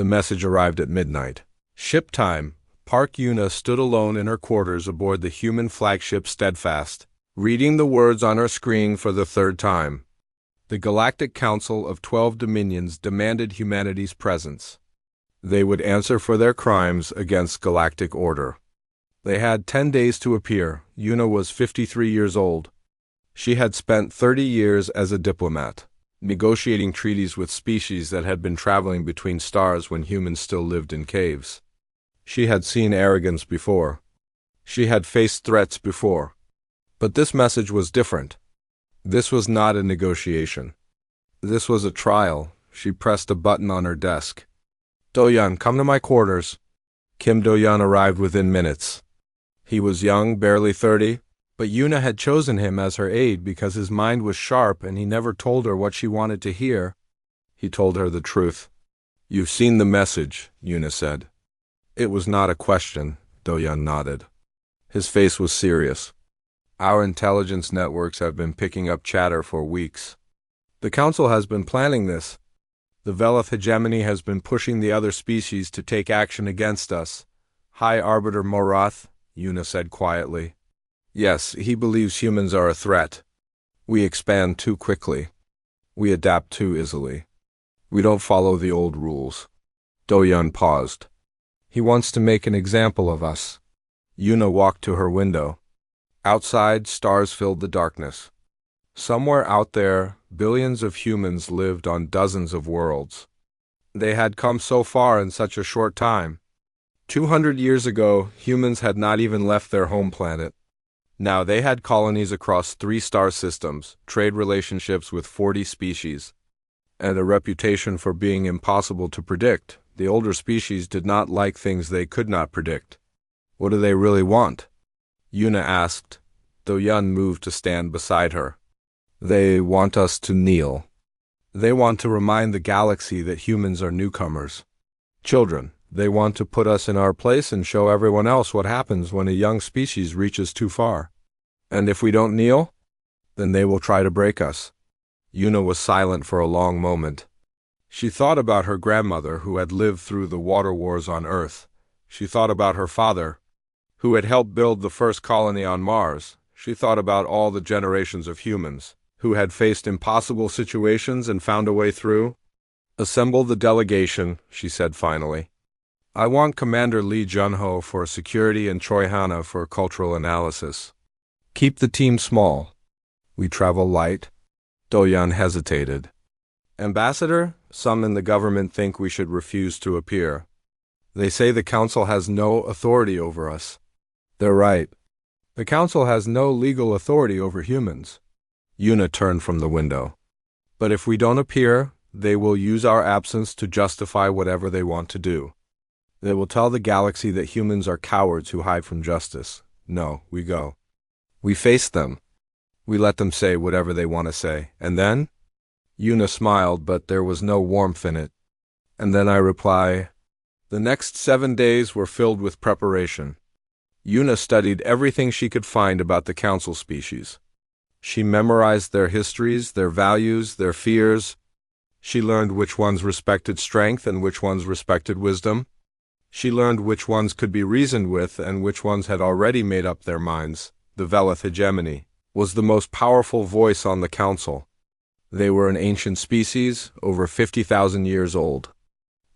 The message arrived at midnight. Ship time. Park Yuna stood alone in her quarters aboard the human flagship Steadfast, reading the words on her screen for the third time. The Galactic Council of 12 Dominions demanded humanity's presence. They would answer for their crimes against galactic order. They had 10 days to appear. Yuna was 53 years old. She had spent 30 years as a diplomat, negotiating treaties with species that had been traveling between stars when humans still lived in caves. She had seen arrogance before. She had faced threats before. But this message was different. This was not a negotiation. This was a trial. She pressed a button on her desk. "Do-Yun, come to my quarters." Kim Do-Yun arrived within minutes. He was young, barely 30, but Yuna had chosen him as her aide because his mind was sharp and he never told her what she wanted to hear. He told her the truth. "You've seen the message," Yuna said. It was not a question. Do-Yun nodded. His face was serious. "Our intelligence networks have been picking up chatter for weeks. The Council has been planning this. The Velith hegemony has been pushing the other species to take action against us." "High Arbiter Morath," Yuna said quietly. "Yes, he believes humans are a threat. We expand too quickly. We adapt too easily. We don't follow the old rules." Do-Yun paused. "He wants to make an example of us." Yuna walked to her window. Outside, stars filled the darkness. Somewhere out there, billions of humans lived on dozens of worlds. They had come so far in such a short time. 200 years ago, humans had not even left their home planet. Now they had colonies across 3 star systems, trade relationships with 40 species, and a reputation for being impossible to predict. The older species did not like things they could not predict. "What do they really want?" Yuna asked. Do-Yun moved to stand beside her. "They want us to kneel. They want to remind the galaxy that humans are newcomers. Children. They want to put us in our place and show everyone else what happens when a young species reaches too far. And if we don't kneel, then they will try to break us." Yuna was silent for a long moment. She thought about her grandmother who had lived through the water wars on Earth. She thought about her father, who had helped build the first colony on Mars. She thought about all the generations of humans who had faced impossible situations and found a way through. "Assemble the delegation," she said finally. "I want Commander Lee Junho for security and Choi Hana for cultural analysis. Keep the team small. We travel light." Do-Yun hesitated. "Ambassador, some in the government think we should refuse to appear. They say the Council has no authority over us." "They're right. The Council has no legal authority over humans." Yuna turned from the window. "But if we don't appear, they will use our absence to justify whatever they want to do. They will tell the galaxy that humans are cowards who hide from justice. No, we go. We face them. We let them say whatever they want to say. And then?" Yuna smiled, but there was no warmth in it. "And then I reply." The next 7 days were filled with preparation. Yuna studied everything she could find about the Council species. She memorized their histories, their values, their fears. She learned which ones respected strength and which ones respected wisdom. She learned which ones could be reasoned with and which ones had already made up their minds. The Velith hegemony was the most powerful voice on the Council. They were an ancient species, over 50,000 years old.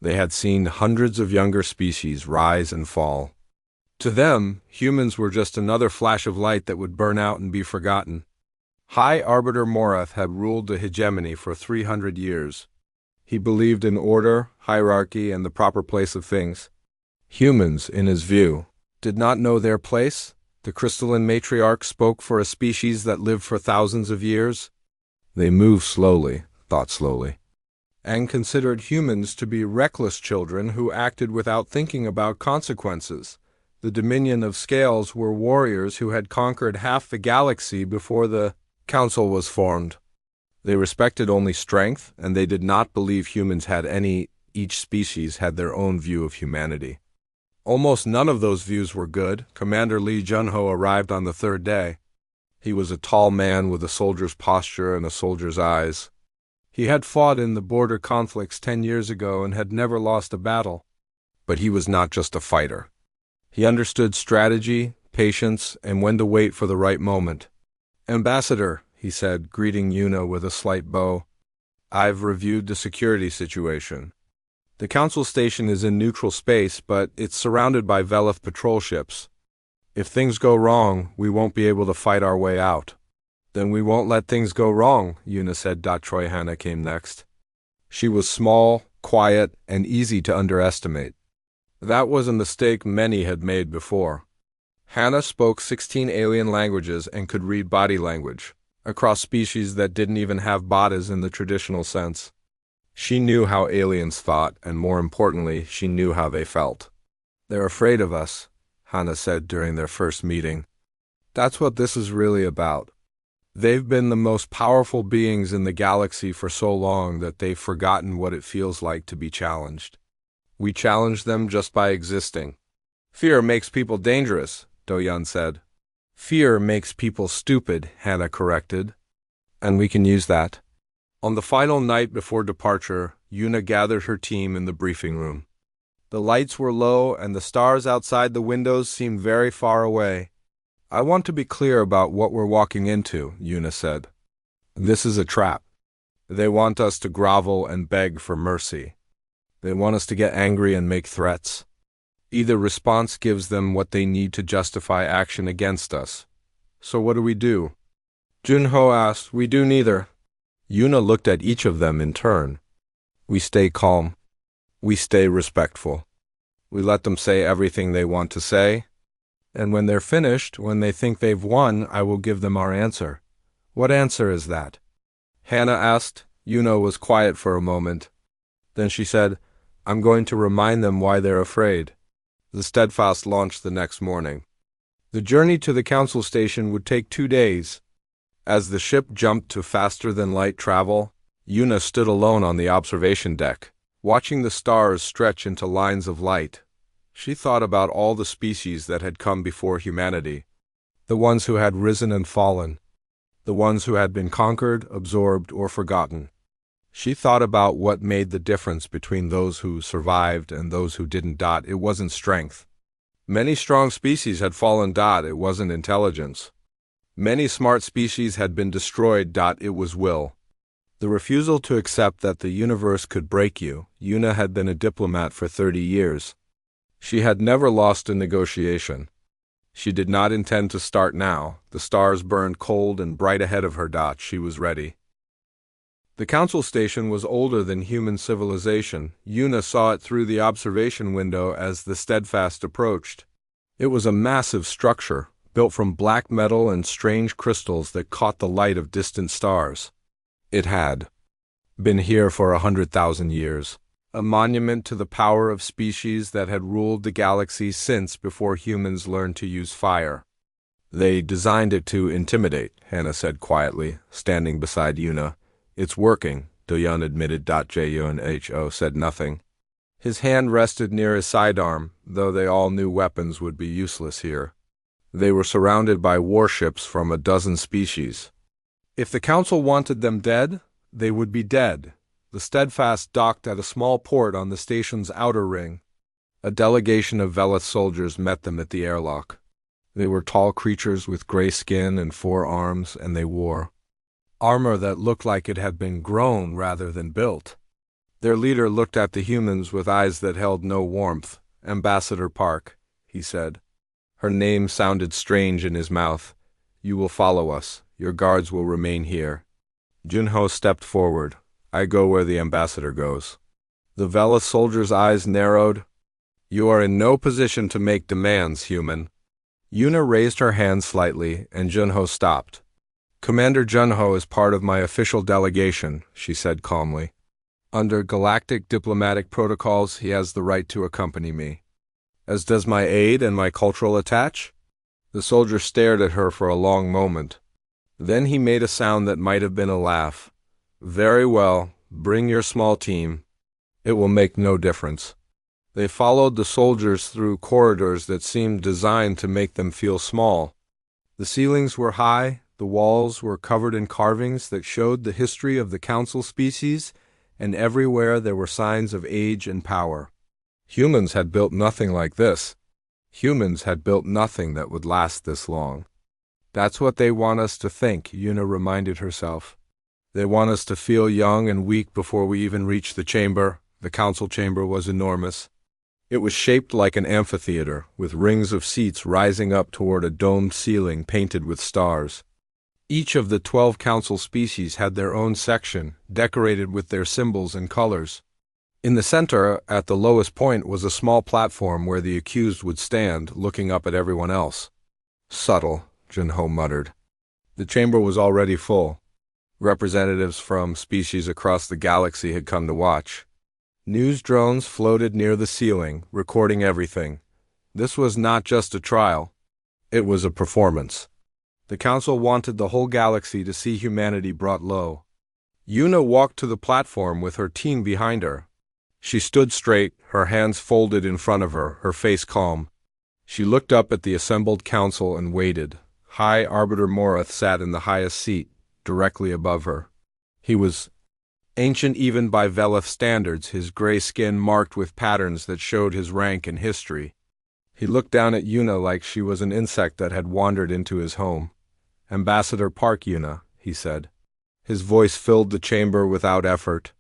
They had seen hundreds of younger species rise and fall. To them, humans were just another flash of light that would burn out and be forgotten. High Arbiter Morath had ruled the hegemony for 300 years. He believed in order, hierarchy, and the proper place of things. Humans, in his view, did not know their place. The crystalline matriarch spoke for a species that lived for thousands of years. They moved slowly, thought slowly, and considered humans to be reckless children who acted without thinking about consequences. The Dominion of Scales were warriors who had conquered half the galaxy before the Council was formed. They respected only strength, and they did not believe humans had any. Each species had their own view of humanity. Almost none of those views were good. Commander Lee Junho arrived on the 3rd day. He was a tall man with a soldier's posture and a soldier's eyes. He had fought in the border conflicts 10 years ago and had never lost a battle. But he was not just a fighter. He understood strategy, patience, and when to wait for the right moment. "Ambassador," he said, greeting Yuna with a slight bow, "I've reviewed the security situation. The Council Station is in neutral space, but it's surrounded by Velith patrol ships. If things go wrong, we won't be able to fight our way out." "Then we won't let things go wrong," Yuna said. Troy Hannah came next. She was small, quiet, and easy to underestimate. That was a mistake many had made before. Hannah spoke 16 alien languages and could read body language, across species that didn't even have bodies in the traditional sense. She knew how aliens thought, and more importantly, she knew how they felt. "They're afraid of us," Hannah said during their first meeting. "That's what this is really about. They've been the most powerful beings in the galaxy for so long that they've forgotten what it feels like to be challenged. We challenge them just by existing." "Fear makes people dangerous," Do-Yun said. "Fear makes people stupid," Hannah corrected. "And we can use that." On the final night before departure, Yuna gathered her team in the briefing room. The lights were low and the stars outside the windows seemed very far away. "I want to be clear about what we're walking into," Yuna said. "This is a trap. They want us to grovel and beg for mercy. They want us to get angry and make threats. Either response gives them what they need to justify action against us. So what do we do?" Junho asked. "We do neither." Yuna looked at each of them in turn. "We stay calm. We stay respectful. We let them say everything they want to say. And when they're finished, when they think they've won, I will give them our answer." "What answer is that?" Hannah asked. Yuna was quiet for a moment. Then she said, "I'm going to remind them why they're afraid." The Steadfast launched the next morning. The journey to the Council Station would take 2 days. As the ship jumped to faster-than-light travel, Yuna stood alone on the observation deck, watching the stars stretch into lines of light. She thought about all the species that had come before humanity, the ones who had risen and fallen, the ones who had been conquered, absorbed, or forgotten. She thought about what made the difference between those who survived and those who didn't. It wasn't strength. Many strong species had fallen. It wasn't intelligence. Many smart species had been destroyed. It was will. The refusal to accept that the universe could break you. Yuna had been a diplomat for 30 years. She had never lost a negotiation. She did not intend to start now. The stars burned cold and bright ahead of her. She was ready. The Council Station was older than human civilization. Yuna saw it through the observation window as the Steadfast approached. It was a massive structure, built from black metal and strange crystals that caught the light of distant stars. It had been here for 100,000 years, a monument to the power of species that had ruled the galaxy since before humans learned to use fire. "They designed it to intimidate," Hannah said quietly, standing beside Yuna. "It's working," Do-Yun admitted. Junho said nothing. His hand rested near his sidearm, though they all knew weapons would be useless here. They were surrounded by warships from a dozen species. If the Council wanted them dead, they would be dead. The Steadfast docked at a small port on the station's outer ring. A delegation of Velith soldiers met them at the airlock. They were tall creatures with gray skin and 4 arms, and they wore armor that looked like it had been grown rather than built. Their leader looked at the humans with eyes that held no warmth. "Ambassador Park," he said. Her name sounded strange in his mouth. "You will follow us. Your guards will remain here." Junho stepped forward. "I go where the ambassador goes." The Velith soldier's eyes narrowed. "You are in no position to make demands, human." Yuna raised her hand slightly, and Junho stopped. "Commander Junho is part of my official delegation," she said calmly. "Under galactic diplomatic protocols, he has the right to accompany me. As does my aide and my cultural attach." The soldier stared at her for a long moment. Then he made a sound that might have been a laugh. "Very well, bring your small team. It will make no difference." They followed the soldiers through corridors that seemed designed to make them feel small. The ceilings were high, The walls were covered in carvings that showed the history of the council species, and everywhere there were signs of age and power. Humans had built nothing like this. Humans had built nothing that would last this long. That's what they want us to think, Una reminded herself. They want us to feel young and weak before we even reach the chamber. The council chamber was enormous. It was shaped like an amphitheater, with rings of seats rising up toward a domed ceiling painted with stars. Each of the 12 council species had their own section, decorated with their symbols and colors. In the center, at the lowest point, was a small platform where the accused would stand, looking up at everyone else. Subtle, Junho muttered. The chamber was already full. Representatives from species across the galaxy had come to watch. News drones floated near the ceiling, recording everything. This was not just a trial. It was a performance. The council wanted the whole galaxy to see humanity brought low. Una walked to the platform with her team behind her. She stood straight, her hands folded in front of her, her face calm. She looked up at the assembled council and waited. High Arbiter Morath sat in the highest seat, directly above her. He was ancient even by Veleth standards, his gray skin marked with patterns that showed his rank and history. He looked down at Una like she was an insect that had wandered into his home. "Ambassador Park, Una," he said. His voice filled the chamber without effort.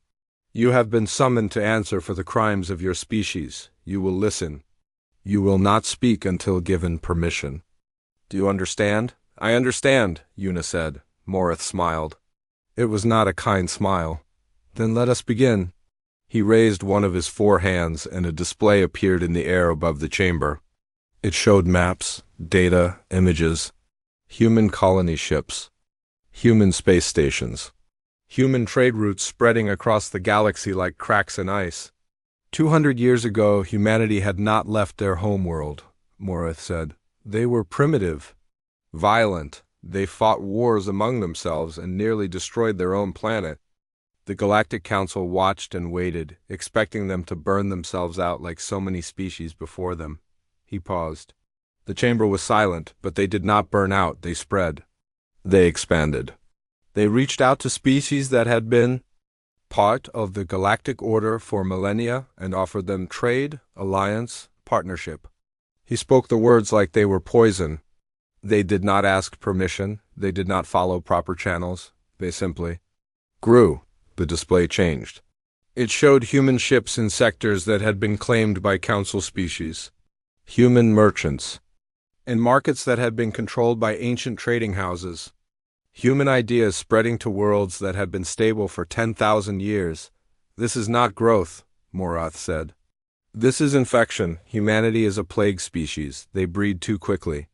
"You have been summoned to answer for the crimes of your species. You will listen. You will not speak until given permission. Do you understand?" "I understand," Una said. Morath smiled. It was not a kind smile. "Then let us begin." He raised one of his 4 hands, and a display appeared in the air above the chamber. It showed maps, data, images, human colony ships, human space stations, human trade routes spreading across the galaxy like cracks in ice. 200 years ago, humanity had not left their homeworld, Morath said. They were primitive, violent. They fought wars among themselves and nearly destroyed their own planet. The Galactic Council watched and waited, expecting them to burn themselves out like so many species before them. He paused. The chamber was silent, but they did not burn out, they spread. They expanded. They reached out to species that had been part of the galactic order for millennia and offered them trade, alliance, partnership. He spoke the words like they were poison. They did not ask permission. They did not follow proper channels. They simply grew. The display changed. It showed human ships in sectors that had been claimed by council species, human merchants, and markets that had been controlled by ancient trading houses, human ideas spreading to worlds that had been stable for 10,000 years. This is not growth, Morath said. This is infection. Humanity is a plague species. They breed too quickly.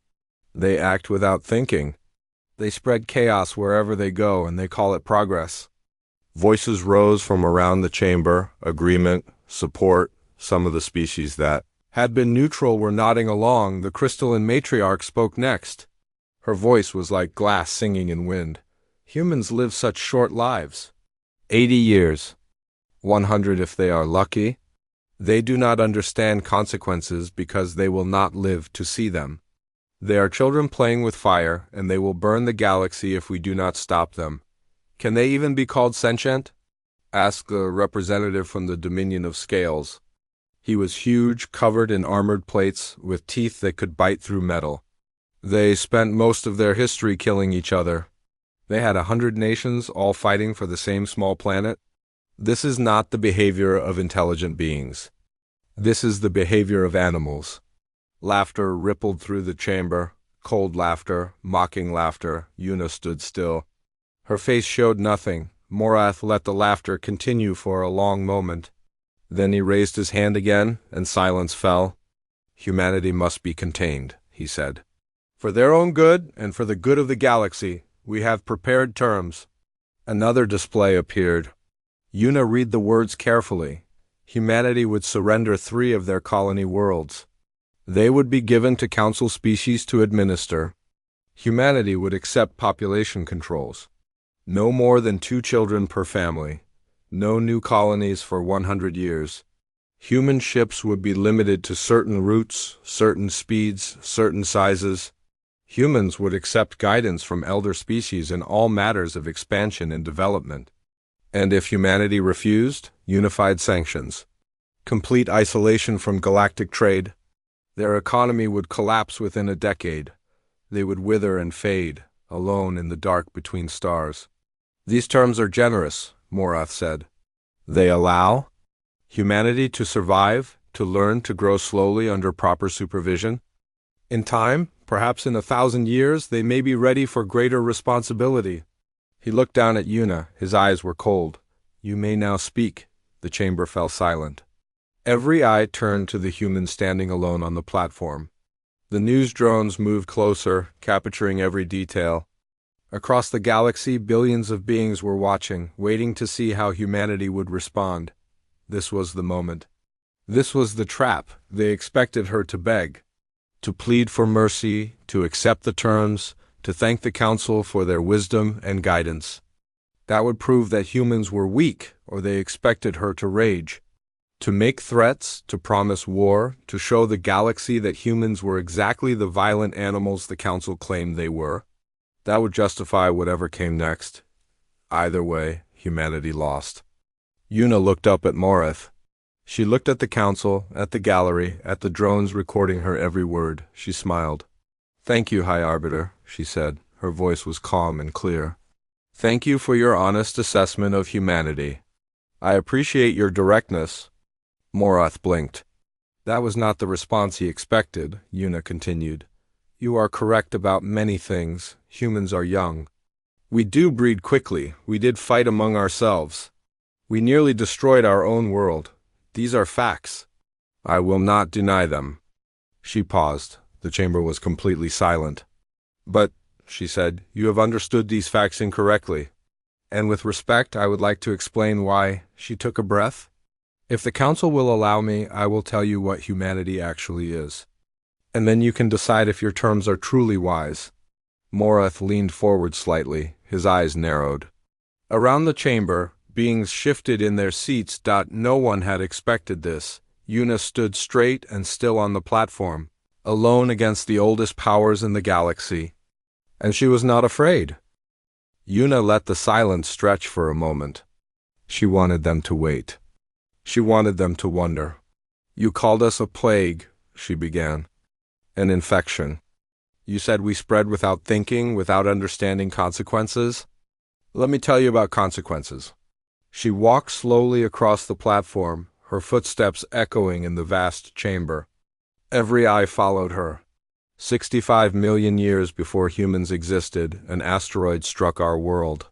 They act without thinking. They spread chaos wherever they go, and they call it progress. Voices rose from around the chamber, agreement, support. Some of the species that had been neutral were nodding along. The crystalline matriarch spoke next. Her voice was like glass singing in wind. Humans live such short lives. 80 years. 100 if they are lucky. They do not understand consequences because they will not live to see them. They are children playing with fire, and they will burn the galaxy if we do not stop them. Can they even be called sentient? Asked a representative from the Dominion of Scales. He was huge, covered in armored plates, with teeth that could bite through metal. They spent most of their history killing each other. They had 100 nations, all fighting for the same small planet. This is not the behavior of intelligent beings. This is the behavior of animals. Laughter rippled through the chamber, cold laughter, mocking laughter. Una stood still. Her face showed nothing. Morath let the laughter continue for a long moment. Then he raised his hand again, and silence fell. Humanity must be contained, he said. For their own good, and for the good of the galaxy, we have prepared terms. Another display appeared. Una read the words carefully. Humanity would surrender 3 of their colony worlds. They would be given to council species to administer. Humanity would accept population controls. No more than 2 children per family. No new colonies for 100 years. Human ships would be limited to certain routes, certain speeds, certain sizes. Humans would accept guidance from elder species in all matters of expansion and development. And if humanity refused, unified sanctions. Complete isolation from galactic trade. Their economy would collapse within a decade. They would wither and fade, alone in the dark between stars. These terms are generous, Morath said. They allow humanity to survive, to learn to grow slowly under proper supervision. In time, perhaps in 1,000 years, they may be ready for greater responsibility. He looked down at Yuna. His eyes were cold. You may now speak. The chamber fell silent. Every eye turned to the human standing alone on the platform. The news drones moved closer, capturing every detail. Across the galaxy, billions of beings were watching, waiting to see how humanity would respond. This was the moment. This was the trap. They expected her to beg, to plead for mercy, to accept the terms, to thank the Council for their wisdom and guidance. That would prove that humans were weak, or they expected her to rage. To make threats, to promise war, to show the galaxy that humans were exactly the violent animals the Council claimed they were. That would justify whatever came next. Either way, humanity lost. Yuna looked up at Morath. She looked at the Council, at the gallery, at the drones recording her every word. She smiled. Thank you, High Arbiter, she said. Her voice was calm and clear. Thank you for your honest assessment of humanity. I appreciate your directness. Morath blinked. That was not the response he expected, Yuna continued. You are correct about many things. Humans are young. We do breed quickly. We did fight among ourselves. We nearly destroyed our own world. These are facts. I will not deny them. She paused. The chamber was completely silent. But, she said, you have understood these facts incorrectly. And with respect, I would like to explain why. She took a breath. If the Council will allow me, I will tell you what humanity actually is. And then you can decide if your terms are truly wise. Morath leaned forward slightly. His eyes narrowed. Around the chamber, beings shifted in their seats. No one had expected this. Yuna stood straight and still on the platform, alone against the oldest powers in the galaxy. And she was not afraid. Yuna let the silence stretch for a moment. She wanted them to wait. She wanted them to wonder. You called us a plague, she began. An infection. You said we spread without thinking, without understanding consequences. Let me tell you about consequences. She walked slowly across the platform, her footsteps echoing in the vast chamber. Every eye followed her. 65 million years before humans existed, an asteroid struck our world.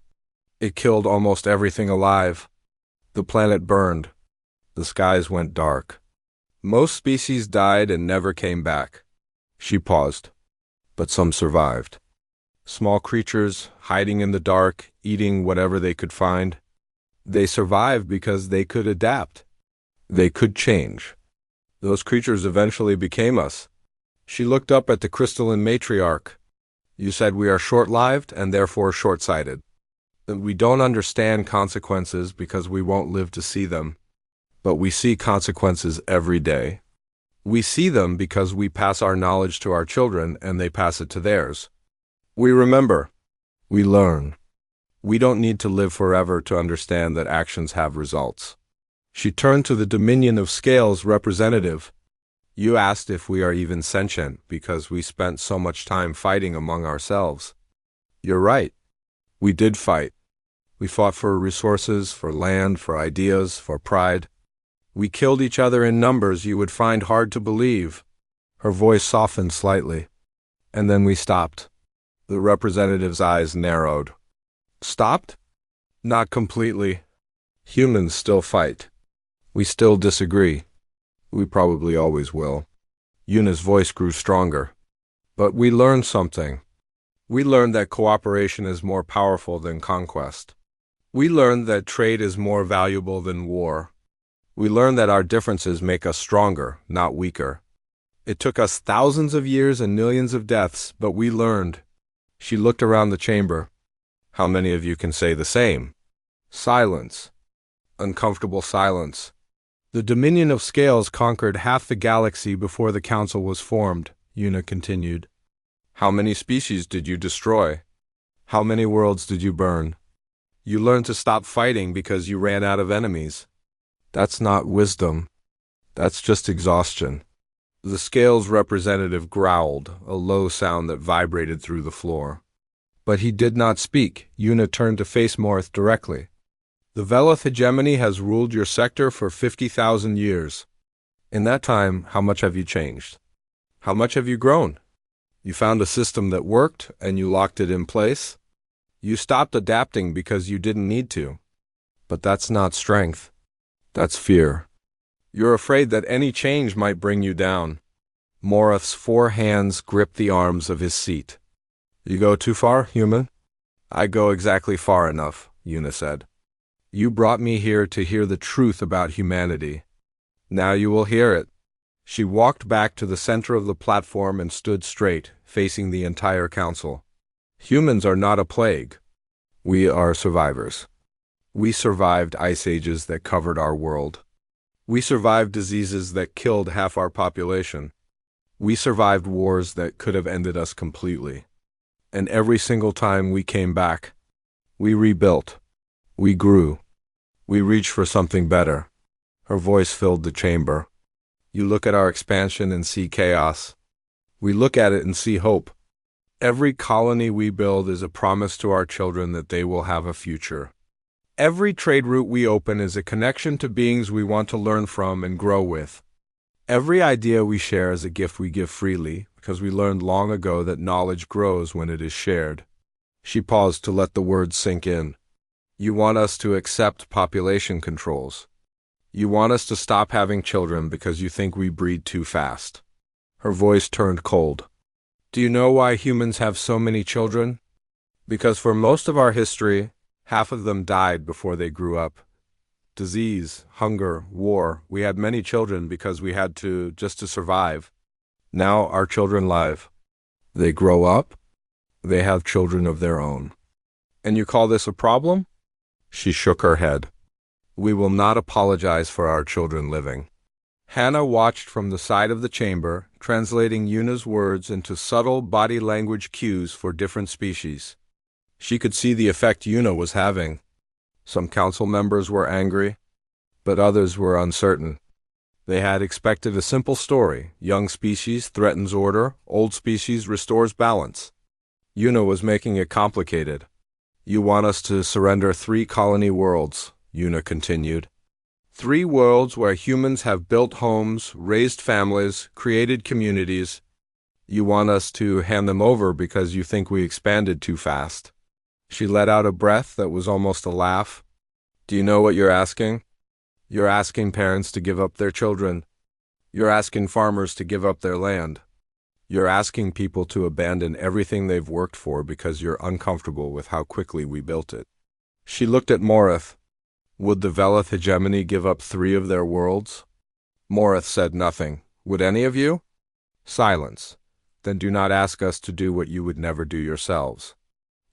It killed almost everything alive. The planet burned. The skies went dark. Most species died and never came back. She paused. But some survived. Small creatures, hiding in the dark, eating whatever they could find. They survived because they could adapt. They could change. Those creatures eventually became us. She looked up at the crystalline matriarch. You said we are short-lived and therefore short-sighted. That we don't understand consequences because we won't live to see them. But we see consequences every day. We see them because we pass our knowledge to our children and they pass it to theirs. We remember. We learn. We don't need to live forever to understand that actions have results. She turned to the Dominion of Scales representative. You asked if we are even sentient because we spent so much time fighting among ourselves. You're right. We did fight. We fought for resources, for land, for ideas, for pride. We killed each other in numbers you would find hard to believe. Her voice softened slightly. And then we stopped. The representative's eyes narrowed. Stopped? Not completely. Humans still fight. We still disagree. We probably always will. Yuna's voice grew stronger. But we learned something. We learned that cooperation is more powerful than conquest. We learned that trade is more valuable than war. We learned that our differences make us stronger, not weaker. It took us thousands of years and millions of deaths, but we learned. She looked around the chamber. How many of you can say the same? Silence. Uncomfortable silence. The Dominion of Scales conquered half the galaxy before the Council was formed, Yuna continued. How many species did you destroy? How many worlds did you burn? You learned to stop fighting because you ran out of enemies. That's not wisdom. That's just exhaustion. The scales representative growled, a low sound that vibrated through the floor. But he did not speak. Una turned to face Morith directly. The Velith hegemony has ruled your sector for 50,000 years. In that time, how much have you changed? How much have you grown? You found a system that worked, and you locked it in place. You stopped adapting because you didn't need to. But that's not strength. That's fear. You're afraid that any change might bring you down. Morith's 4 hands gripped the arms of his seat. You go too far, human? I go exactly far enough, Una said. You brought me here to hear the truth about humanity. Now you will hear it. She walked back to the center of the platform and stood straight, facing the entire council. Humans are not a plague. We are survivors. We survived ice ages that covered our world. We survived diseases that killed half our population. We survived wars that could have ended us completely. And every single time we came back, we rebuilt. We grew. We reached for something better. Her voice filled the chamber. You look at our expansion and see chaos. We look at it and see hope. Every colony we build is a promise to our children that they will have a future. Every trade route we open is a connection to beings we want to learn from and grow with. Every idea we share is a gift we give freely, because we learned long ago that knowledge grows when it is shared. She paused to let the words sink in. You want us to accept population controls. You want us to stop having children because you think we breed too fast. Her voice turned cold. Do you know why humans have so many children? Because for most of our history, half of them died before they grew up. Disease, hunger, war, we had many children because we had to, just to survive. Now our children live. They grow up. They have children of their own. And you call this a problem? She shook her head. We will not apologize for our children living. Hannah watched from the side of the chamber, translating Una's words into subtle body language cues for different species. She could see the effect Una was having. Some council members were angry, but others were uncertain. They had expected a simple story. Young species threatens order, old species restores balance. Una was making it complicated. You want us to surrender 3 colony worlds, Una continued. 3 worlds where humans have built homes, raised families, created communities. You want us to hand them over because you think we expanded too fast. She let out a breath that was almost a laugh. Do you know what you're asking? You're asking parents to give up their children. You're asking farmers to give up their land. You're asking people to abandon everything they've worked for because you're uncomfortable with how quickly we built it. She looked at Morith. Would the Velith hegemony give up 3 of their worlds? Morith said nothing. Would any of you? Silence. Then do not ask us to do what you would never do yourselves.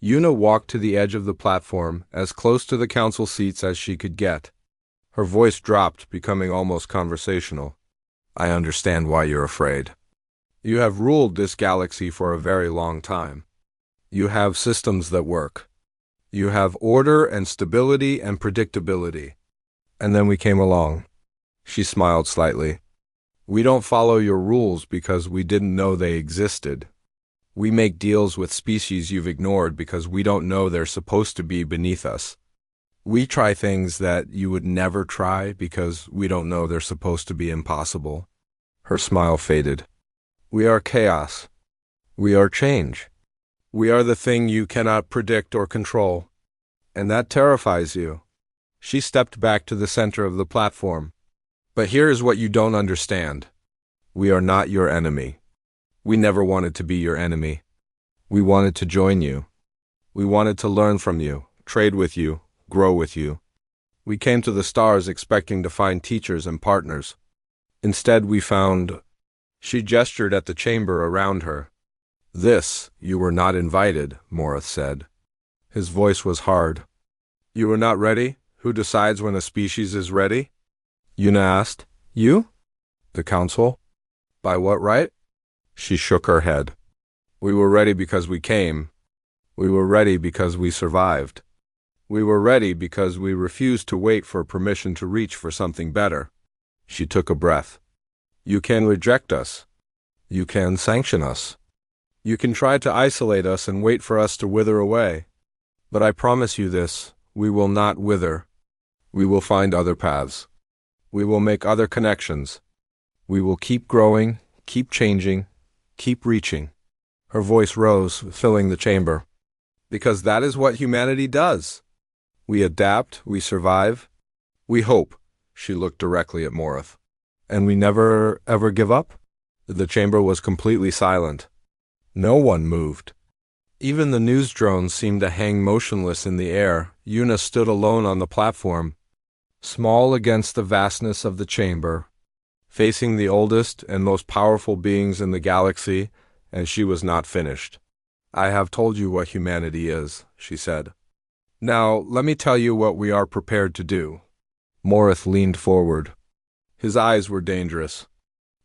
Una walked to the edge of the platform, as close to the council seats as she could get. Her voice dropped, becoming almost conversational. I understand why you're afraid. You have ruled this galaxy for a very long time. You have systems that work. You have order and stability and predictability. And then we came along. She smiled slightly. We don't follow your rules because we didn't know they existed. We make deals with species you've ignored because we don't know they're supposed to be beneath us. We try things that you would never try because we don't know they're supposed to be impossible. Her smile faded. We are chaos. We are change. We are the thing you cannot predict or control. And that terrifies you. She stepped back to the center of the platform. But here is what you don't understand. We are not your enemy. We never wanted to be your enemy. We wanted to join you. We wanted to learn from you, trade with you, grow with you. We came to the stars expecting to find teachers and partners. Instead, we found... She gestured at the chamber around her. This, you were not invited, Morith said. His voice was hard. You were not ready? Who decides when a species is ready? Una asked. You? The council? By what right? She shook her head. We were ready because we came. We were ready because we survived. We were ready because we refused to wait for permission to reach for something better. She took a breath. You can reject us. You can sanction us. You can try to isolate us and wait for us to wither away. But I promise you this, we will not wither. We will find other paths. We will make other connections. We will keep growing, keep changing, keep reaching. Her voice rose, filling the chamber. Because that is what humanity does. We adapt, we survive, we hope. She looked directly at Morith. And we never, ever give up? The chamber was completely silent. No one moved. Even the news drones seemed to hang motionless in the air. Una stood alone on the platform, small against the vastness of the chamber, facing the oldest and most powerful beings in the galaxy, and she was not finished. I have told you what humanity is, she said. Now, let me tell you what we are prepared to do. Morith leaned forward. His eyes were dangerous.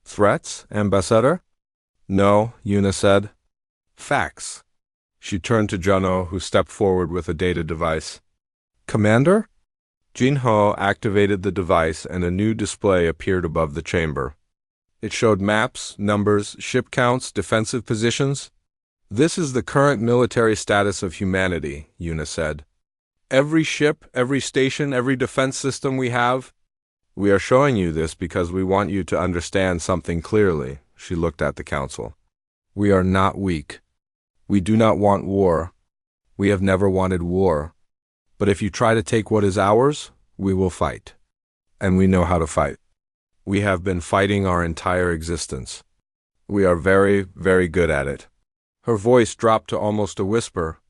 Threats, Ambassador? No, Una said. Facts. She turned to Juno, who stepped forward with a data device. Commander? Jinho activated the device and a new display appeared above the chamber. It showed maps, numbers, ship counts, defensive positions. This is the current military status of humanity, Una said. Every ship, every station, every defense system we have. We are showing you this because we want you to understand something clearly, she looked at the council. We are not weak. We do not want war. We have never wanted war. But if you try to take what is ours, we will fight. And we know how to fight. We have been fighting our entire existence. We are very, very good at it. Her voice dropped to almost a whisper.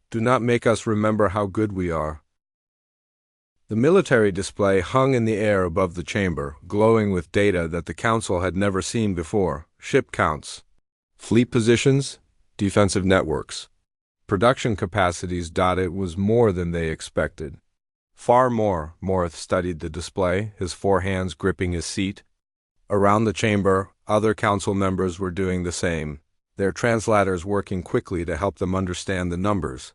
Do not make us remember how good we are. The military display hung in the air above the chamber, glowing with data that the council had never seen before. Ship counts, fleet positions, defensive networks. Production capacities. It was more than they expected. Far more. Morith studied the display, his four hands gripping his seat. Around the chamber, other council members were doing the same, their translators working quickly to help them understand the numbers.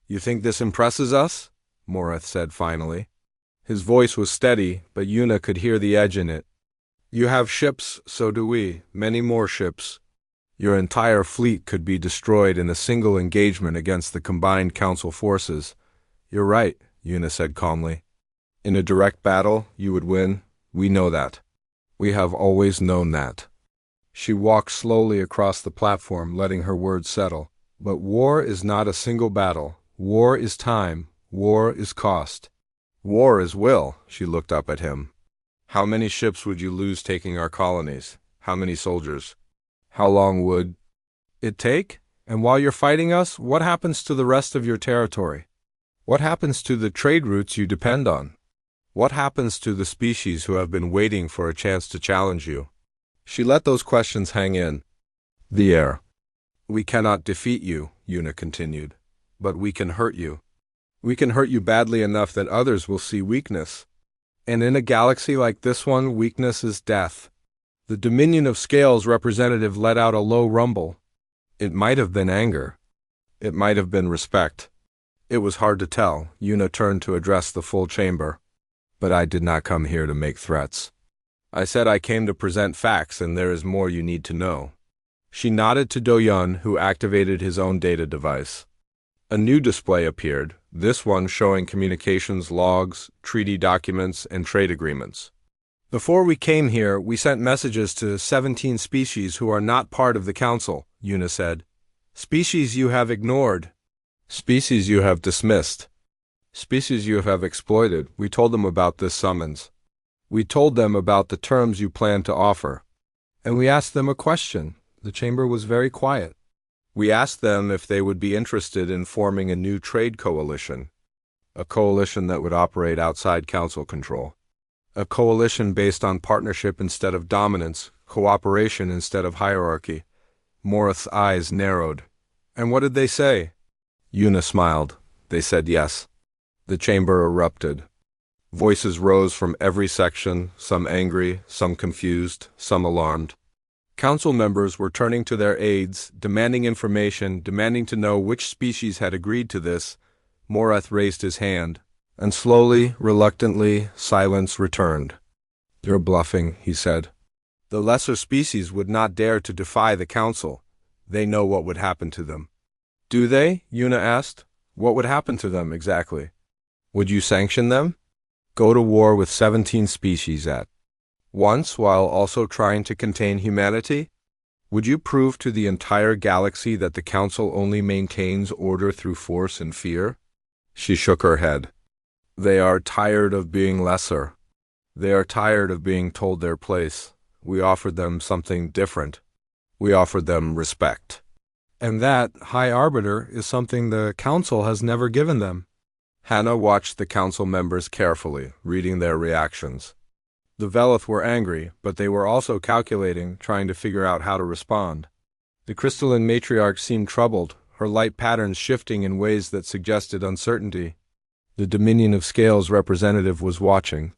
You think this impresses us? Morith said finally. His voice was steady, but Una could hear the edge in it. You have ships, so do we, many more ships. Your entire fleet could be destroyed in a single engagement against the combined council forces. You're right, Una said calmly. In a direct battle, you would win. We know that. We have always known that. She walked slowly across the platform, letting her words settle. But war is not a single battle. War is time. War is cost. War is will. She looked up at him. How many ships would you lose taking our colonies? How many soldiers? How long would it take? And while you're fighting us, what happens to the rest of your territory? What happens to the trade routes you depend on? What happens to the species who have been waiting for a chance to challenge you? She let those questions hang in the air. We cannot defeat you, Una continued, but we can hurt you. We can hurt you badly enough that others will see weakness. And in a galaxy like this one, weakness is death. The Dominion of Scales representative let out a low rumble. It might have been anger. It might have been respect. It was hard to tell. Una turned to address the full chamber. But I did not come here to make threats. I said I came to present facts, and there is more you need to know. She nodded to Do-Yun, who activated his own data device. A new display appeared, this one showing communications logs, treaty documents, and trade agreements. Before we came here, we sent messages to 17 species who are not part of the Council, Una said. Species you have ignored. Species you have dismissed. Species you have exploited. We told them about this summons. We told them about the terms you plan to offer. And we asked them a question. The chamber was very quiet. We asked them if they would be interested in forming a new trade coalition. A coalition that would operate outside council control. A coalition based on partnership instead of dominance, cooperation instead of hierarchy. Morith's eyes narrowed. And what did they say? Una smiled. They said yes. The chamber erupted. Voices rose from every section, some angry, some confused, some alarmed. Council members were turning to their aides, demanding information, demanding to know which species had agreed to this. Morath raised his hand, and slowly, reluctantly, silence returned. "You're bluffing," he said. "The lesser species would not dare to defy the council. They know what would happen to them." "Do they?" Yuna asked. "What would happen to them, exactly? Would you sanction them? Go to war with 17 species at once while also trying to contain humanity? Would you prove to the entire galaxy that the council only maintains order through force and fear?" She shook her head. "They are tired of being lesser. They are tired of being told their place. We offered them something different. We offered them respect. And that, High Arbiter, is something the council has never given them." Hannah watched the council members carefully, reading their reactions. The Velith were angry, but they were also calculating, trying to figure out how to respond. The crystalline matriarch seemed troubled, her light patterns shifting in ways that suggested uncertainty. The Dominion of Scales representative was watching,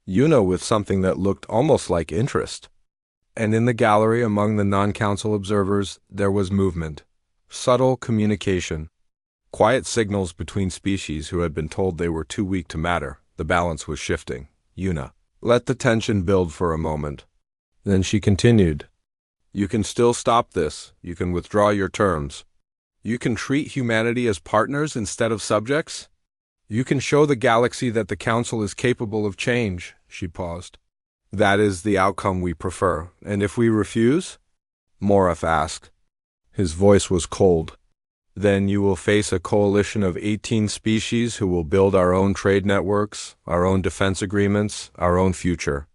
Yuna with something that looked almost like interest. And in the gallery among the non-council observers, there was movement. Subtle communication. Quiet signals between species who had been told they were too weak to matter. The balance was shifting. Yuna let the tension build for a moment. Then she continued. "You can still stop this. You can withdraw your terms. You can treat humanity as partners instead of subjects. You can show the galaxy that the council is capable of change." She paused. "That is the outcome we prefer. And if we refuse?" Morath asked. His voice was cold. "Then you will face a coalition of 18 species who will build our own trade networks, our own defense agreements, our own future.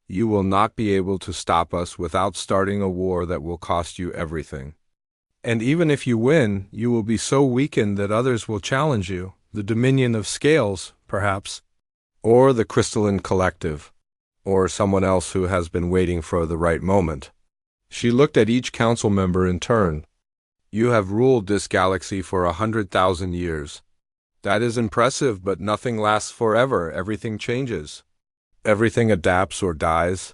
You will not be able to stop us without starting a war that will cost you everything. And even if you win, you will be so weakened that others will challenge you. The Dominion of Scales, perhaps. Or the Crystalline Collective. Or someone else who has been waiting for the right moment." She looked at each council member in turn. "You have ruled this galaxy for 100,000 years. That is impressive, but nothing lasts forever. Everything changes. Everything adapts or dies.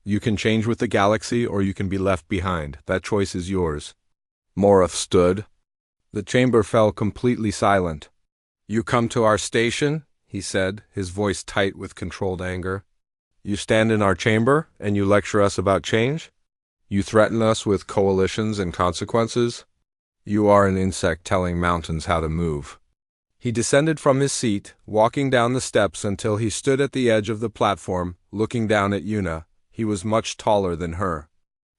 You can change with the galaxy, or you can be left behind. That choice is yours." Morath stood. The chamber fell completely silent. "You come to our station," he said, his voice tight with controlled anger. "You stand in our chamber, and you lecture us about change? You threaten us with coalitions and consequences? You are an insect telling mountains how to move." He descended from his seat, walking down the steps until he stood at the edge of the platform, looking down at Yuna. He was much taller than her.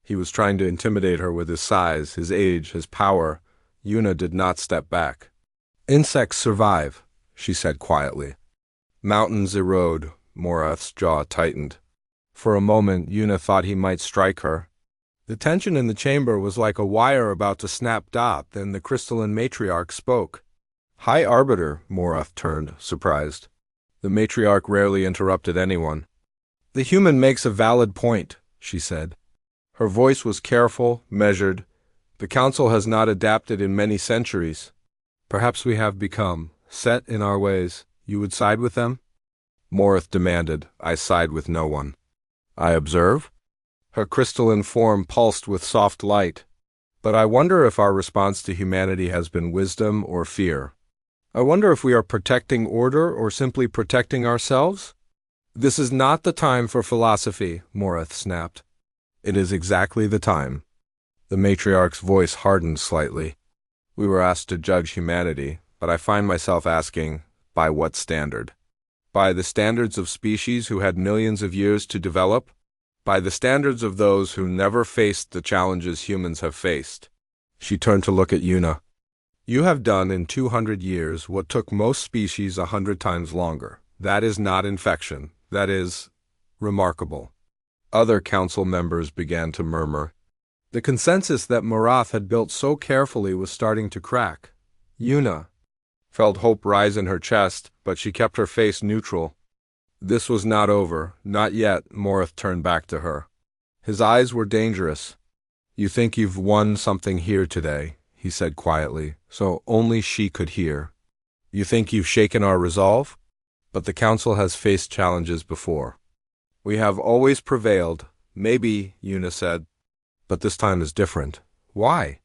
He was trying to intimidate her with his size, his age, his power. Yuna did not step back. "Insects survive," she said quietly. "Mountains erode." Morath's jaw tightened. For a moment, Yuna thought he might strike her. The tension in the chamber was like a wire about to snap. Then the crystalline matriarch spoke. "High Arbiter," Morath turned, surprised. The matriarch rarely interrupted anyone. "The human makes a valid point," she said. Her voice was careful, measured. "The council has not adapted in many centuries. Perhaps we have become set in our ways. You would side with them?" Morath demanded. "I side with no one." "I observe?" Her crystalline form pulsed with soft light. "But I wonder if our response to humanity has been wisdom or fear. I wonder if we are protecting order or simply protecting ourselves?" "This is not the time for philosophy," Morath snapped. "It is exactly the time." The matriarch's voice hardened slightly. "We were asked to judge humanity, but I find myself asking, by what standard? By the standards of species who had millions of years to develop? By the standards of those who never faced the challenges humans have faced?" She turned to look at Yuna. "You have done in 200 years what took most species 100 times longer. That is not infection. That is remarkable." Other council members began to murmur. The consensus that Morath had built so carefully was starting to crack. Yuna felt hope rise in her chest, but she kept her face neutral. "This was not over. Not yet." Morath turned back to her. His eyes were dangerous. "You think you've won something here today," he said quietly, so only she could hear. "You think you've shaken our resolve? But the council has faced challenges before. We have always prevailed." "Maybe," Yuna said. But this time is different. Why?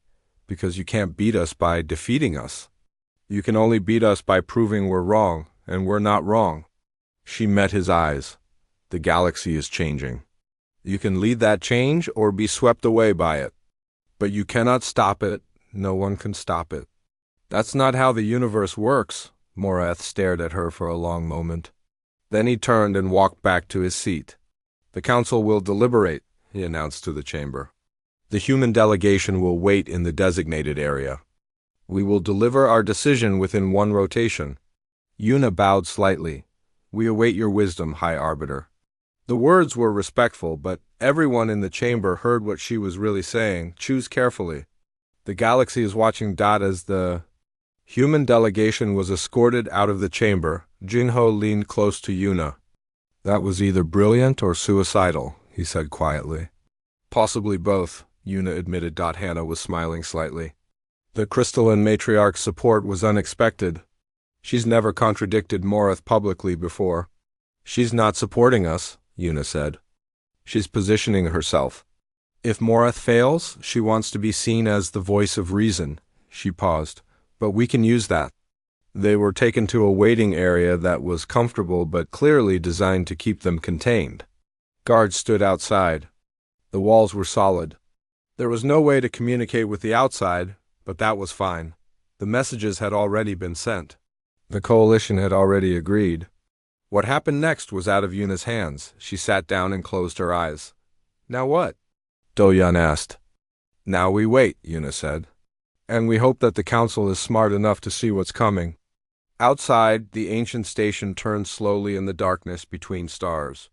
Because you can't beat us by defeating us. You can only beat us by proving we're wrong, and we're not wrong. She met his eyes. The galaxy is changing. You can lead that change or be swept away by it. But you cannot stop it. No one can stop it. That's not how the universe works. Morath stared at her for a long moment. Then he turned and walked back to his seat. The council will deliberate, he announced to the chamber. The human delegation will wait in the designated area. We will deliver our decision within one rotation. Yuna bowed slightly. We await your wisdom, High Arbiter. The words were respectful, but everyone in the chamber heard what she was really saying. Choose carefully. The galaxy is watching. As the human delegation was escorted out of the chamber, Jinho leaned close to Yuna. That was either brilliant or suicidal, he said quietly. Possibly both, Yuna admitted. Hannah was smiling slightly. The crystalline matriarch's support was unexpected. She's never contradicted Morath publicly before. She's not supporting us, Yuna said. She's positioning herself. If Morath fails, she wants to be seen as the voice of reason. She paused. But we can use that. They were taken to a waiting area that was comfortable but clearly designed to keep them contained. Guards stood outside. The walls were solid. There was no way to communicate with the outside, but that was fine. The messages had already been sent. The coalition had already agreed. What happened next was out of Yuna's hands. She sat down and closed her eyes. Now what? Do-Yun asked. Now we wait, Yuna said. And we hope that the council is smart enough to see what's coming. Outside, the ancient station turned slowly in the darkness between stars.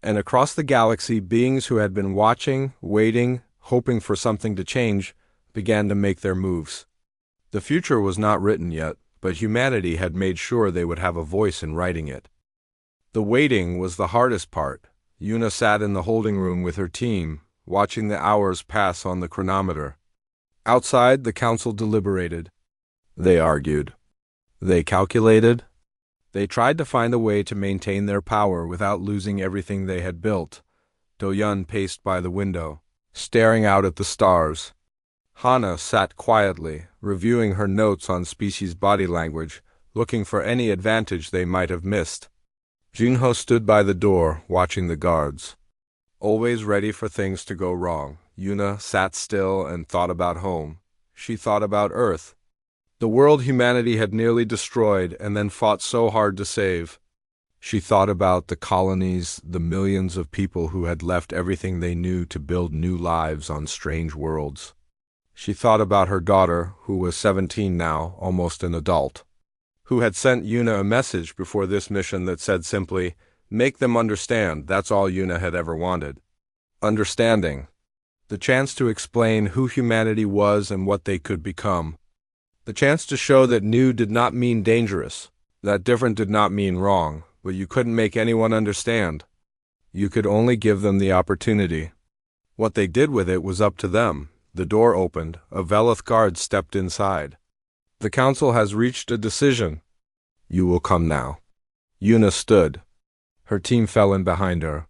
And across the galaxy, beings who had been watching, waiting, hoping for something to change, began to make their moves. The future was not written yet, but humanity had made sure they would have a voice in writing it. The waiting was the hardest part. Yuna sat in the holding room with her team, watching the hours pass on the chronometer. Outside, the council deliberated. They argued. They calculated. They tried to find a way to maintain their power without losing everything they had built. Do-Yun paced by the window, staring out at the stars. Hana sat quietly, reviewing her notes on species body language, looking for any advantage they might have missed. Jinho stood by the door, watching the guards. Always ready for things to go wrong, Yuna sat still and thought about home. She thought about Earth. The world humanity had nearly destroyed and then fought so hard to save. She thought about the colonies, the millions of people who had left everything they knew to build new lives on strange worlds. She thought about her daughter, who was 17 now, almost an adult, who had sent Yuna a message before this mission that said simply, "Make them understand." That's all Yuna had ever wanted. Understanding. The chance to explain who humanity was and what they could become. The chance to show that new did not mean dangerous, that different did not mean wrong, but you couldn't make anyone understand. You could only give them the opportunity. What they did with it was up to them. The door opened. A Velith guard stepped inside. The council has reached a decision. You will come now. Yuna stood. Her team fell in behind her.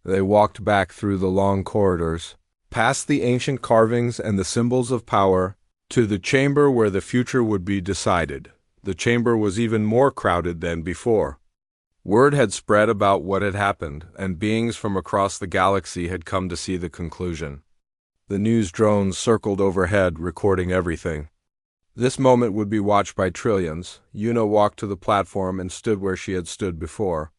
They walked back through the long corridors, past the ancient carvings and the symbols of power, to the chamber where the future would be decided. The chamber was even more crowded than before. Word had spread about what had happened, and beings from across the galaxy had come to see the conclusion. The news drones circled overhead, recording everything. This moment would be watched by trillions. Yuna walked to the platform and stood where she had stood before.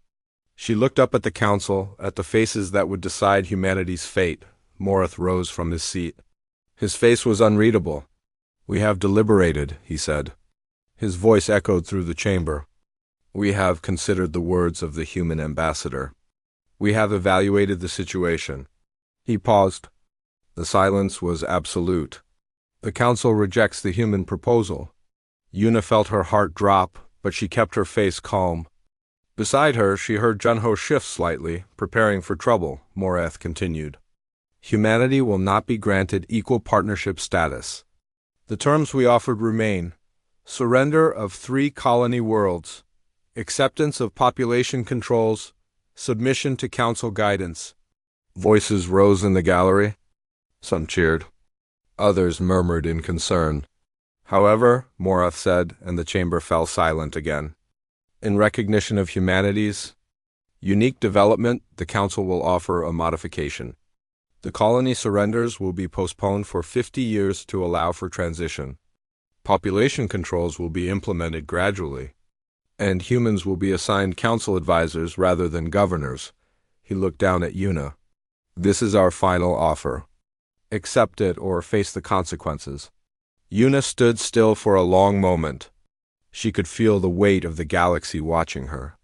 She looked up at the council, at the faces that would decide humanity's fate. Morath rose from his seat. His face was unreadable. We have deliberated, he said. His voice echoed through the chamber. We have considered the words of the human ambassador. We have evaluated the situation. He paused. The silence was absolute. The council rejects the human proposal. Yuna felt her heart drop, but she kept her face calm. Beside her, she heard Junho shift slightly, preparing for trouble. Morath continued. Humanity will not be granted equal partnership status. The terms we offered remain: surrender of 3 colony worlds, acceptance of population controls, submission to council guidance. Voices rose in the gallery. Some cheered. Others murmured in concern. However, Morath said, and the chamber fell silent again. In recognition of humanity's unique development, the Council will offer a modification. The colony surrenders will be postponed for 50 years to allow for transition. Population controls will be implemented gradually, and humans will be assigned council advisors rather than governors. He looked down at Yuna. This is our final offer. Accept it or face the consequences. Yuna stood still for a long moment. She could feel the weight of the galaxy watching her.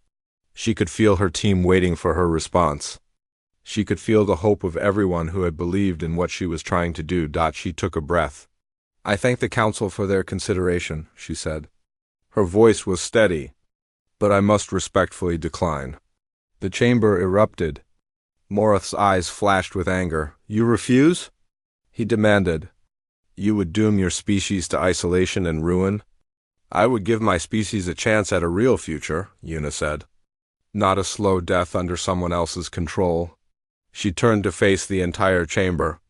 She could feel her team waiting for her response. She could feel the hope of everyone who had believed in what she was trying to do. She took a breath. I thank the Council for their consideration, she said. Her voice was steady, but I must respectfully decline. The chamber erupted. Morath's eyes flashed with anger. You refuse? He demanded. You would doom your species to isolation and ruin? I would give my species a chance at a real future, Yuna said. Not a slow death under someone else's control. She turned to face the entire chamber.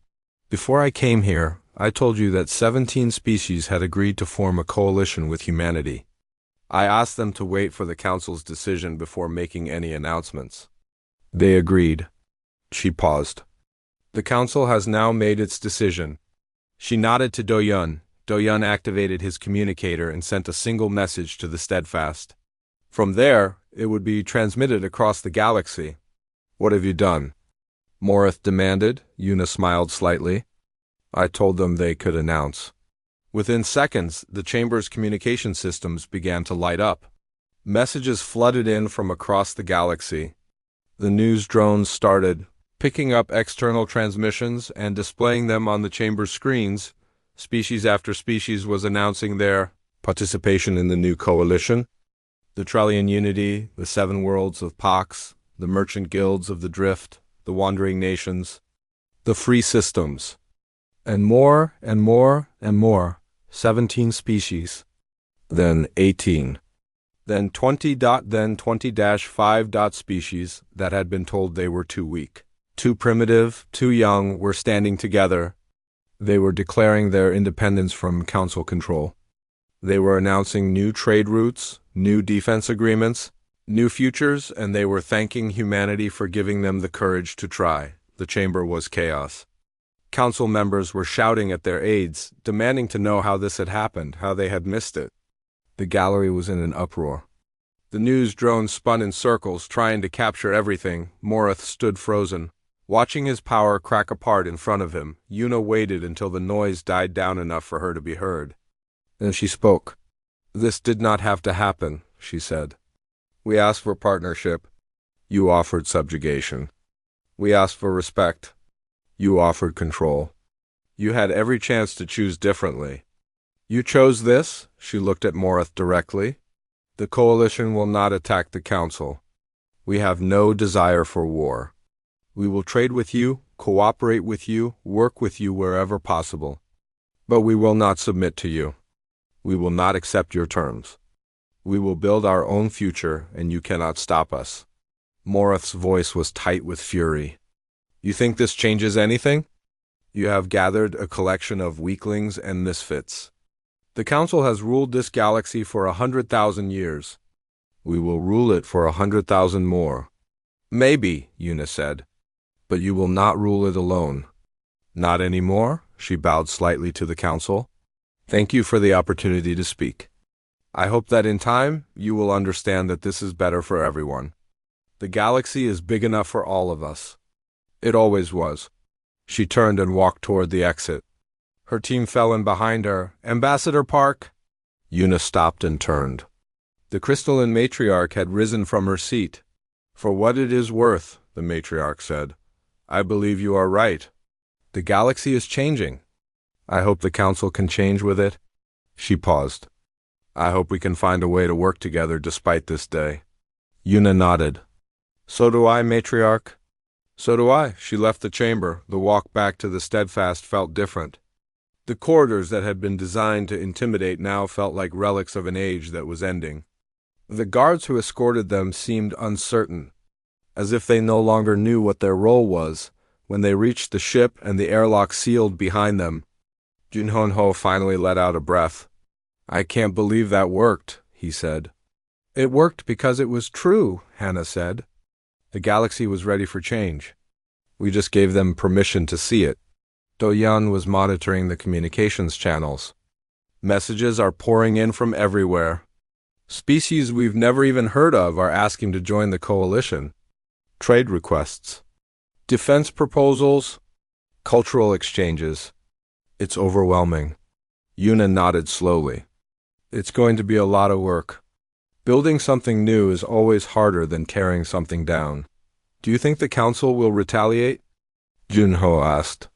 Before I came here, I told you that 17 species had agreed to form a coalition with humanity. I asked them to wait for the Council's decision before making any announcements. They agreed. She paused. The Council has now made its decision. She nodded to Do-Yun. Do-Yun activated his communicator and sent a single message to the Steadfast. From there, it would be transmitted across the galaxy. What have you done? Morath demanded. Yuna smiled slightly. I told them they could announce. Within seconds, the chamber's communication systems began to light up. Messages flooded in from across the galaxy. The news drones started picking up external transmissions and displaying them on the chamber's screens. Species after species was announcing their participation in the new coalition. The Trellian Unity, the Seven Worlds of Pax, the Merchant Guilds of the Drift, the Wandering Nations, the Free Systems, and more and more and more. 17 species. Then 18. Then 20. Then 20-5. Species that had been told they were too weak, too primitive, too young were standing together. They were declaring their independence from Council control. They were announcing new trade routes, new defense agreements, new futures, and they were thanking humanity for giving them the courage to try. The chamber was chaos. Council members were shouting at their aides, demanding to know how this had happened, how they had missed it. The gallery was in an uproar. The news drone spun in circles, trying to capture everything. Morath stood frozen, watching his power crack apart in front of him. Yuna waited until the noise died down enough for her to be heard. Then she spoke. This did not have to happen, she said. We asked for partnership. You offered subjugation. We asked for respect. You offered control. You had every chance to choose differently. You chose this, she looked at Morath directly. The coalition will not attack the Council. We have no desire for war. We will trade with you, cooperate with you, work with you wherever possible. But we will not submit to you. We will not accept your terms. We will build our own future, and you cannot stop us. Morath's voice was tight with fury. You think this changes anything? You have gathered a collection of weaklings and misfits. The Council has ruled this galaxy for 100,000 years. We will rule it for 100,000 more. Maybe, Yuna said, but you will not rule it alone. Not anymore? She bowed slightly to the Council. Thank you for the opportunity to speak. I hope that in time, you will understand that this is better for everyone. The galaxy is big enough for all of us. It always was. She turned and walked toward the exit. Her team fell in behind her. Ambassador Park! Yuna stopped and turned. The crystalline matriarch had risen from her seat. For what it is worth, the matriarch said, I believe you are right. The galaxy is changing. I hope the Council can change with it. She paused. I hope we can find a way to work together despite this day. Yuna nodded. So do I, matriarch. So do I. She left the chamber. The walk back to the Steadfast felt different. The corridors that had been designed to intimidate now felt like relics of an age that was ending. The guards who escorted them seemed uncertain, as if they no longer knew what their role was. When they reached the ship and the airlock sealed behind them, Junhonho finally let out a breath. "I can't believe that worked," he said. "It worked because it was true," Hannah said. "The galaxy was ready for change. We just gave them permission to see it." Do-Yan was monitoring the communications channels. Messages are pouring in from everywhere. Species we've never even heard of are asking to join the coalition. Trade requests, defense proposals, cultural exchanges. It's overwhelming. Yuna nodded slowly. "It's going to be a lot of work. Building something new is always harder than tearing something down." "Do you think the council will retaliate?" Junho asked.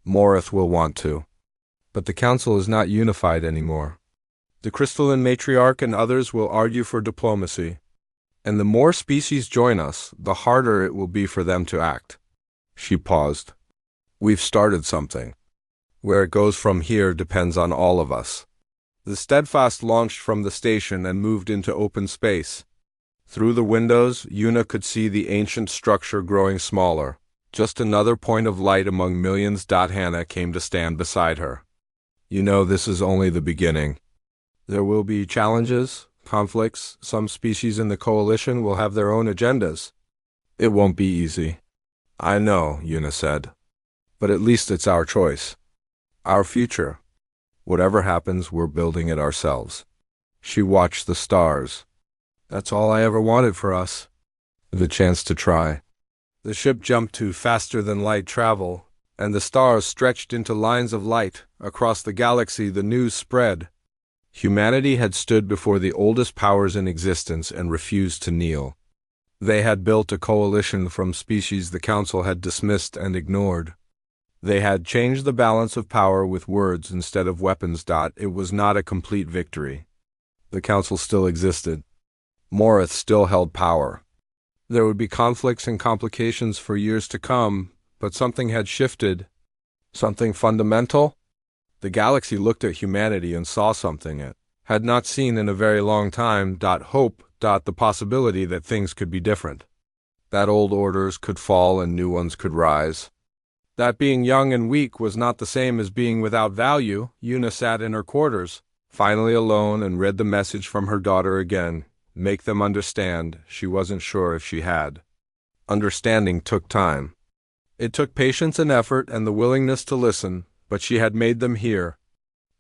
"Morith will want to. But the council is not unified anymore. The crystalline matriarch and others will argue for diplomacy. And the more species join us, the harder it will be for them to act." She paused. "We've started something. Where it goes from here depends on all of us." The Steadfast launched from the station and moved into open space. Through the windows, Yuna could see the ancient structure growing smaller. Just another point of light among millions. Hannah came to stand beside her. "You know, this is only the beginning. There will be challenges, conflicts. Some species in the coalition will have their own agendas. It won't be easy." "I know," Yuna said. "But at least it's our choice. Our future. Whatever happens, we're building it ourselves." She watched the stars. "That's all I ever wanted for us. The chance to try." The ship jumped to faster-than-light travel, and the stars stretched into lines of light. Across the galaxy, the news spread. Humanity had stood before the oldest powers in existence and refused to kneel. They had built a coalition from species the Council had dismissed and ignored. They had changed the balance of power with words instead of weapons. It was not a complete victory. The Council still existed. Morith still held power. There would be conflicts and complications for years to come, but something had shifted. Something fundamental? The galaxy looked at humanity and saw something it had not seen in a very long time. Hope. The possibility that things could be different. That old orders could fall and new ones could rise. That being young and weak was not the same as being without value. Yuna sat in her quarters, finally alone, and read the message from her daughter again. Make them understand. She wasn't sure if she had. Understanding took time. It took patience and effort and the willingness to listen, but she had made them hear.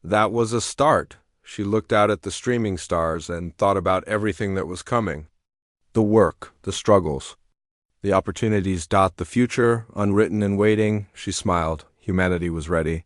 That was a start. She looked out at the streaming stars and thought about everything that was coming. The work, the struggles, the opportunities. The future, unwritten and waiting. She smiled. Humanity was ready.